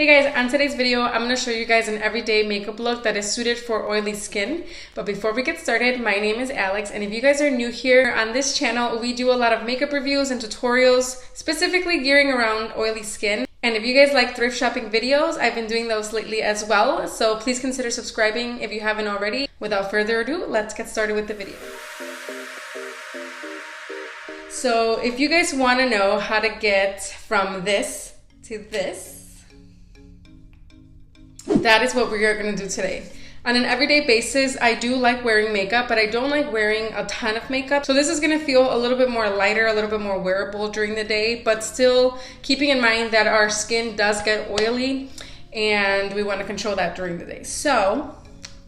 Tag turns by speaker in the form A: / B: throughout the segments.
A: Hey guys, on today's video, I'm going to show you guys an everyday makeup look that is suited for oily skin. But before we get started, my name is Alex, and if you guys are new here on this channel, we do a lot of makeup reviews and tutorials, specifically gearing around oily skin. And if you guys like thrift shopping videos, I've been doing those lately as well, so please consider subscribing if you haven't already. Without further ado, let's get started with the video. So if you guys want to know how to get from this to this, that is what we are going to do today. On an everyday basis, I do like wearing makeup, but I don't like wearing a ton of makeup. So this is going to feel a little bit more lighter, a little bit more wearable during the day, but still keeping in mind that our skin does get oily and we want to control that during the day. So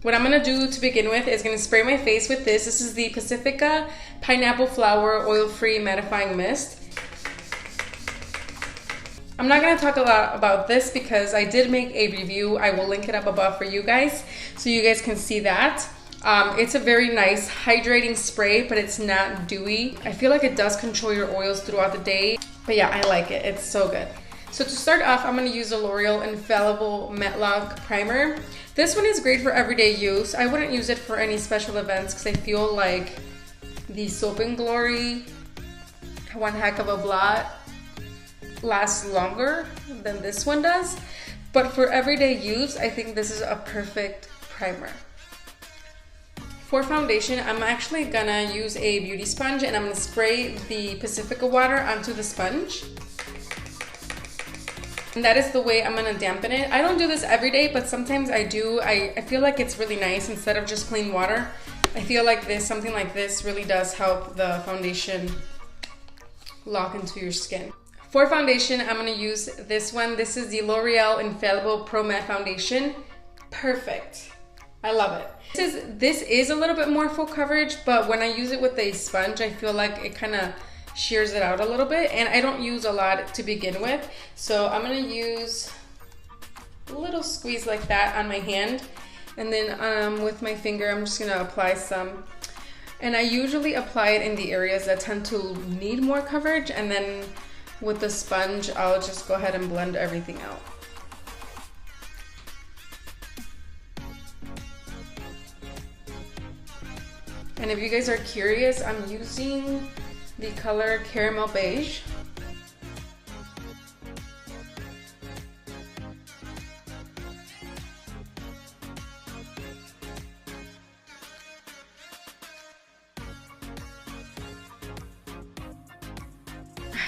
A: what I'm going to do to begin with is going to spray my face with this. This is the Pacifica Pineapple Flower Oil-Free Mattifying Mist. I'm not going to talk a lot about this because I did make a review. I will link it up above for you guys so you guys can see that. It's a very nice hydrating spray, but it's not dewy. I feel like it does control your oils throughout the day. But yeah, I like it. It's so good. So to start off, I'm going to use the L'Oreal Infallible Netlog Primer. This one is great for everyday use. I wouldn't use it for any special events because I feel like the Soap and Glory One Heck of a Blot lasts longer than this one does, but for everyday use I think this is a perfect primer. For foundation, I'm actually gonna use a beauty sponge and I'm gonna spray the Pacifica water onto the sponge, and that is the way I'm gonna dampen it. I don't do this every day, but sometimes I do. I feel like it's really nice instead of just plain water. I feel like something like this really does help the foundation lock into your skin. For foundation, I'm going to use this one. This is the L'Oreal Infallible Pro Matte Foundation. Perfect. I love it. This is a little bit more full coverage, but when I use it with a sponge, I feel like it kind of shears it out a little bit, and I don't use a lot to begin with. So I'm going to use a little squeeze like that on my hand, and then with my finger, I'm just going to apply some. And I usually apply it in the areas that tend to need more coverage, and then with the sponge, I'll just go ahead and blend everything out. And if you guys are curious, I'm using the color Caramel Beige.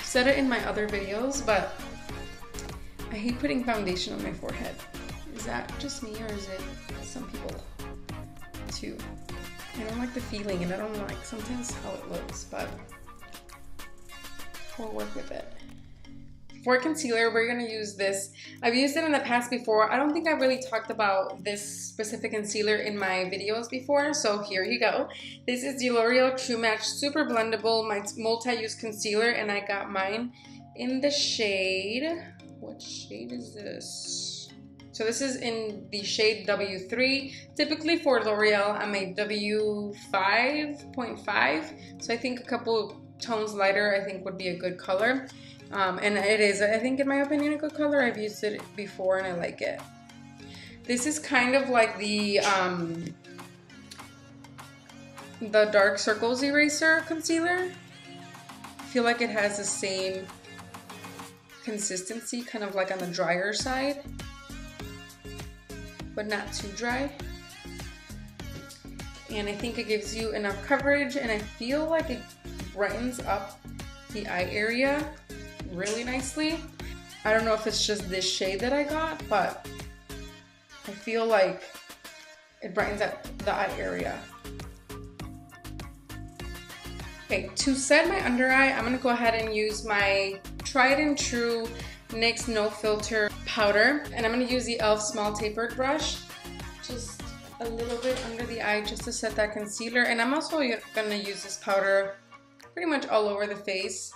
A: Said it in my other videos, but I hate putting foundation on my forehead. Is that just me, or is it some people too? I don't like the feeling, and I don't like sometimes how it looks, but we'll work with it. For concealer, we're gonna use this. I've used it in the past before. I don't think I really talked about this specific concealer in my videos before, so here you go. This is the L'Oreal True Match Super Blendable Multi-Use Concealer, and I got mine in the shade, what shade is this? So this is in the shade W3. Typically for L'Oreal, I'm a W5.5, so I think a couple tones lighter I think would be a good color. And it is, I think, in my opinion, a good color. I've used it before and I like it. This is kind of like the Dark Circles Eraser Concealer. I feel like it has the same consistency, kind of like on the drier side, but not too dry. And I think it gives you enough coverage, and I feel like it brightens up the eye area really nicely. I don't know if it's just this shade that I got, but I feel like it brightens up the eye area. Okay, to set my under eye, I'm gonna go ahead and use my tried and true NYX No Filter powder, and I'm gonna use the e.l.f. small tapered brush, just a little bit under the eye just to set that concealer. And I'm also gonna use this powder pretty much all over the face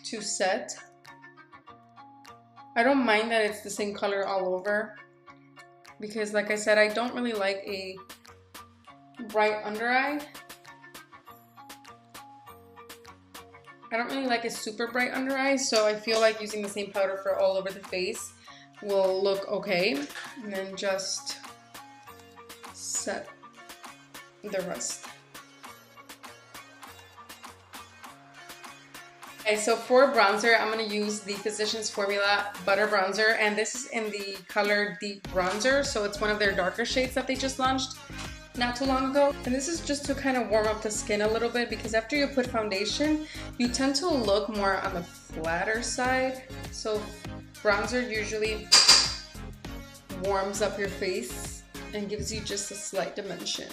A: to set. I don't mind that it's the same color all over because, like I said, I don't really like a bright under eye. I don't really like a super bright under eye, so I feel like using the same powder for all over the face will look okay. And then just set the rest. Okay, so for bronzer, I'm going to use the Physicians Formula Butter Bronzer, and this is in the color Deep Bronzer, so it's one of their darker shades that they just launched not too long ago. And this is just to kind of warm up the skin a little bit, because after you put foundation, you tend to look more on the flatter side. So bronzer usually warms up your face and gives you just a slight dimension.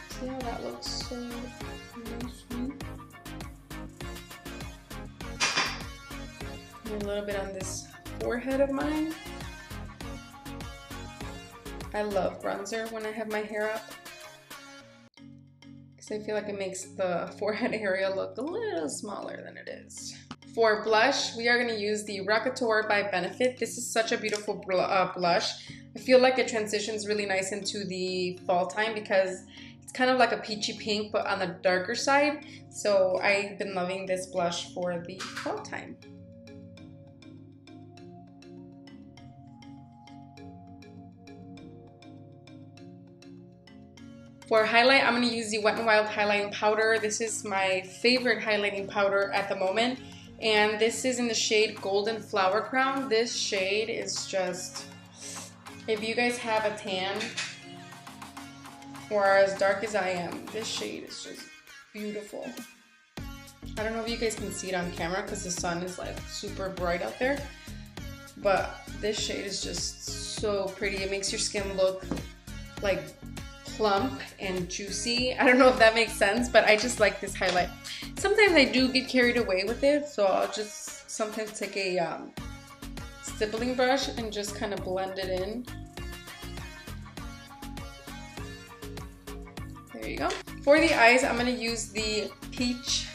A: See how that looks so nice. And a little bit on this forehead of mine. I love bronzer when I have my hair up, because I feel like it makes the forehead area look a little smaller than it is. For blush, we are going to use the Rockateur by Benefit. This is such a beautiful blush. I feel like it transitions really nice into the fall time, because it's kind of like a peachy pink but on the darker side. So I've been loving this blush for the fall time. For highlight, I'm going to use the Wet n Wild highlighting powder. This is my favorite highlighting powder at the moment, and this is in the shade Golden Flower Crown. This shade is just, if you guys have a tan or are as dark as I am, this shade is just beautiful. I don't know if you guys can see it on camera because the sun is like super bright out there, but this shade is just so pretty. It makes your skin look like plump and juicy. I don't know if that makes sense, but I just like this highlight. Sometimes I do get carried away with it, so I'll just sometimes take a stippling brush and just kind of blend it in. There you go. For the eyes, I'm going to use the peach,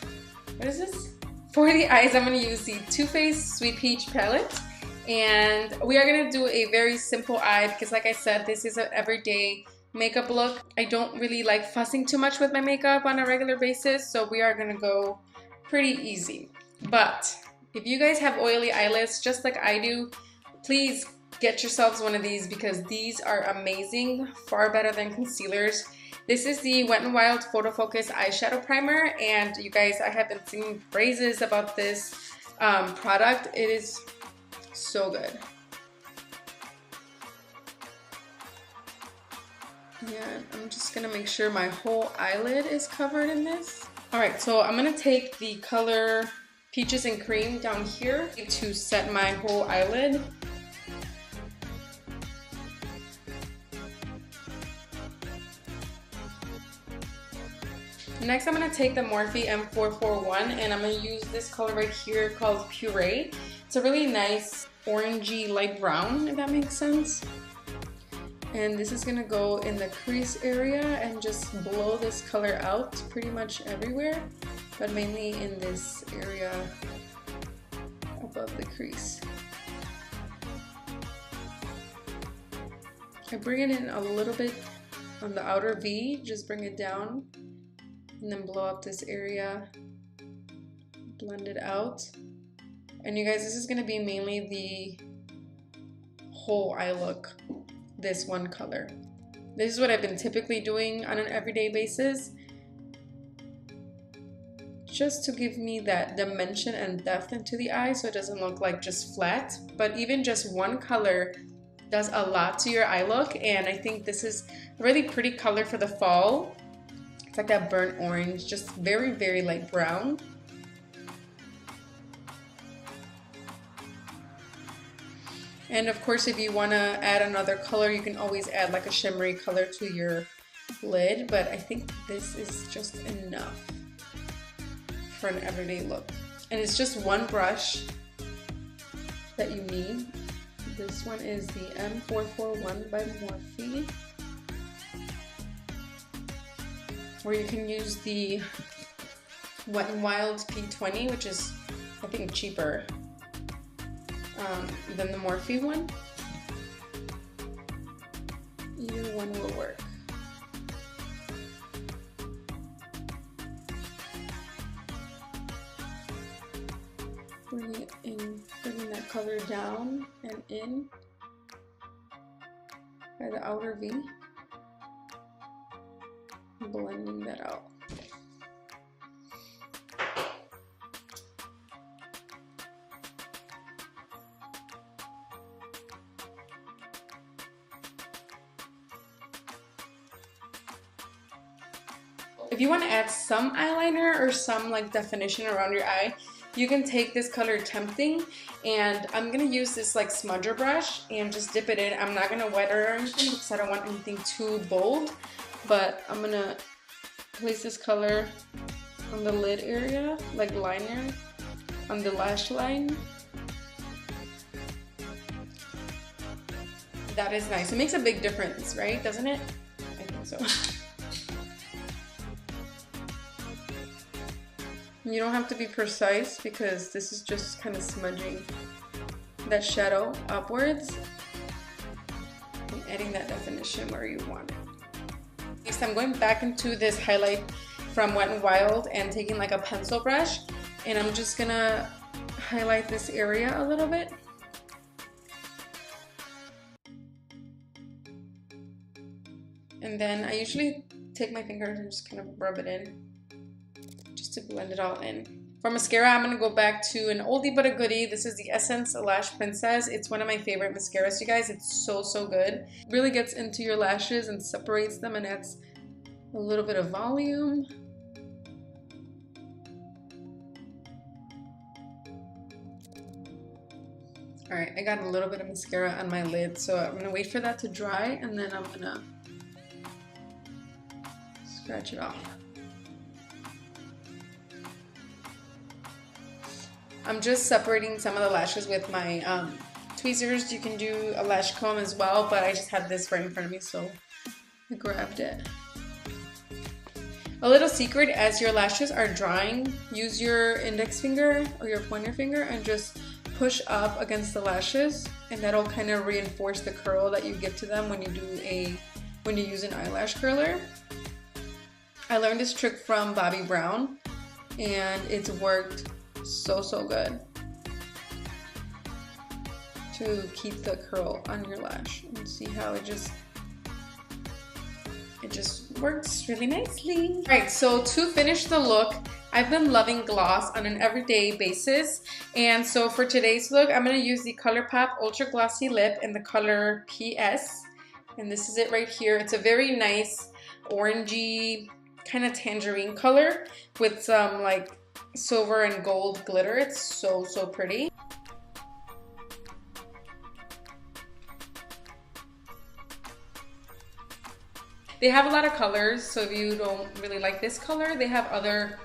A: what is this? For the eyes, I'm going to use the Too Faced Sweet Peach palette, and we are going to do a very simple eye, because like I said, this is an everyday makeup look. I don't really like fussing too much with my makeup on a regular basis, so we are gonna go pretty easy. But if you guys have oily eyelids just like I do, please get yourselves one of these, because these are amazing, far better than concealers. This is the Wet n Wild Photo Focus eyeshadow primer, and you guys, I have been singing praises about this product. It is so good. Yeah, I'm just gonna make sure my whole eyelid is covered in this. Alright, so I'm gonna take the color Peaches and Cream down here to set my whole eyelid. Next, I'm gonna take the Morphe M441, and I'm gonna use this color right here called Puree. It's a really nice orangey light brown, if that makes sense. And this is gonna go in the crease area and just blow this color out pretty much everywhere, but mainly in this area above the crease. I bring it in a little bit on the outer V, just bring it down, and then blow up this area, blend it out. And you guys, this is gonna be mainly the whole eye look. This one color. This is what I've been typically doing on an everyday basis, just to give me that dimension and depth into the eye, so it doesn't look like just flat. But even just one color does a lot to your eye look, and I think this is a really pretty color for the fall. It's like that burnt orange, just very, very light brown. And of course, if you want to add another color, you can always add like a shimmery color to your lid, but I think this is just enough for an everyday look. And it's just one brush that you need. This one is the M441 by Morphe. Or you can use the Wet n Wild P20, which is, I think, cheaper than the Morphe one. Either one will work. bringing it in, bringing that color down and in by the outer V, blending that out. If you want to add some eyeliner or some like definition around your eye, you can take this color Tempting, and I'm gonna use this like smudger brush and just dip it in. I'm not gonna wet it or anything because I don't want anything too bold, but I'm gonna place this color on the lid area, like liner, on the lash line. That is nice. It makes a big difference, right? Doesn't it? I think so. You don't have to be precise because this is just kind of smudging that shadow upwards and adding that definition where you want it. Next, I'm going back into this highlight from Wet n Wild and taking like a pencil brush, and I'm just gonna highlight this area a little bit. And then I usually take my fingers and just kind of rub it in, just to blend it all in. For mascara, I'm gonna go back to an oldie but a goodie. This is the Essence Lash Princess. It's one of my favorite mascaras, you guys. It's so, so good. Really gets into your lashes and separates them and adds a little bit of volume. All right, I got a little bit of mascara on my lid, so I'm gonna wait for that to dry, and then I'm gonna scratch it off. I'm just separating some of the lashes with my tweezers. You can do a lash comb as well, but I just had this right in front of me, so I grabbed it. A little secret, as your lashes are drying, use your index finger or your pointer finger and just push up against the lashes, and that'll kind of reinforce the curl that you give to them when you use an eyelash curler. I learned this trick from Bobbi Brown, and it's worked so, so good to keep the curl on your lash. And see how it just works really nicely. All right, so to finish the look, I've been loving gloss on an everyday basis, and so for today's look, I'm gonna use the ColourPop Ultra Glossy Lip in the color PS, and this is it right here. It's a very nice orangey kind of tangerine color with some like silver and gold glitter. It's so, so pretty. They have a lot of colors, so if you don't really like this color, they have other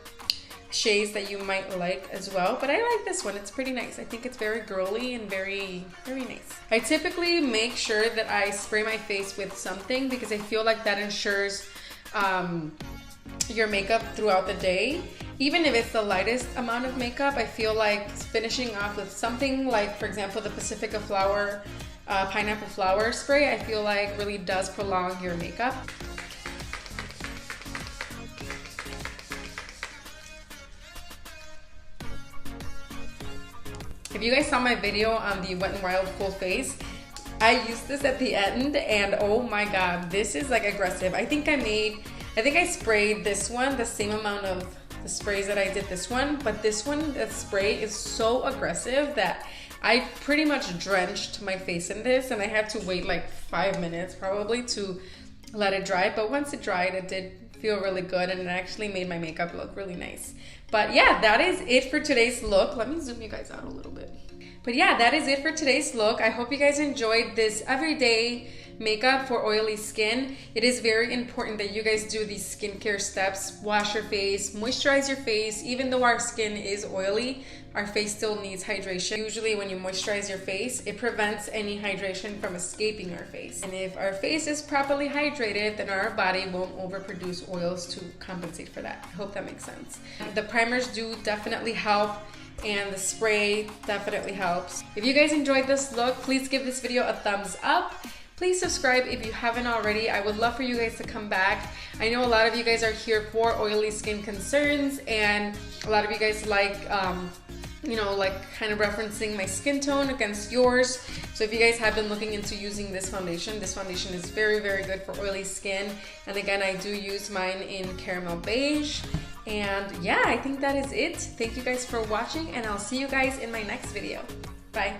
A: shades that you might like as well, but I like this one. It's pretty nice. I think it's very girly and very, very nice. I typically make sure that I spray my face with something because I feel like that ensures your makeup throughout the day. Even if it's the lightest amount of makeup, I feel like finishing off with something like, for example, the Pacifica flower, pineapple flower spray, I feel like really does prolong your makeup. If you guys saw my video on the Wet n Wild full face, I used this at the end, and oh my god, this is like aggressive. I think I sprayed this one the same amount of the sprays that I did this one, but this one, the spray is so aggressive that I pretty much drenched my face in this, and I had to wait like 5 minutes probably to let it dry. But once it dried, it did feel really good, and it actually made my makeup look really nice. But yeah, that is it for today's look. Let me zoom you guys out a little bit. But yeah, that is it for today's look. I hope you guys enjoyed this everyday makeup for oily skin. It is very important that you guys do these skincare steps. Wash your face, moisturize your face. Even though our skin is oily, our face still needs hydration. Usually when you moisturize your face, it prevents any hydration from escaping our face. And if our face is properly hydrated, then our body won't overproduce oils to compensate for that. I hope that makes sense. The primers do definitely help, and the spray definitely helps. If you guys enjoyed this look, please give this video a thumbs up. Please subscribe if you haven't already. I would love for you guys to come back. I know a lot of you guys are here for oily skin concerns, and a lot of you guys like you know, like kind of referencing my skin tone against yours. So if you guys have been looking into using this foundation is very, very good for oily skin. And again, I do use mine in caramel beige. And yeah, I think that is it. Thank you guys for watching, and I'll see you guys in my next video. Bye.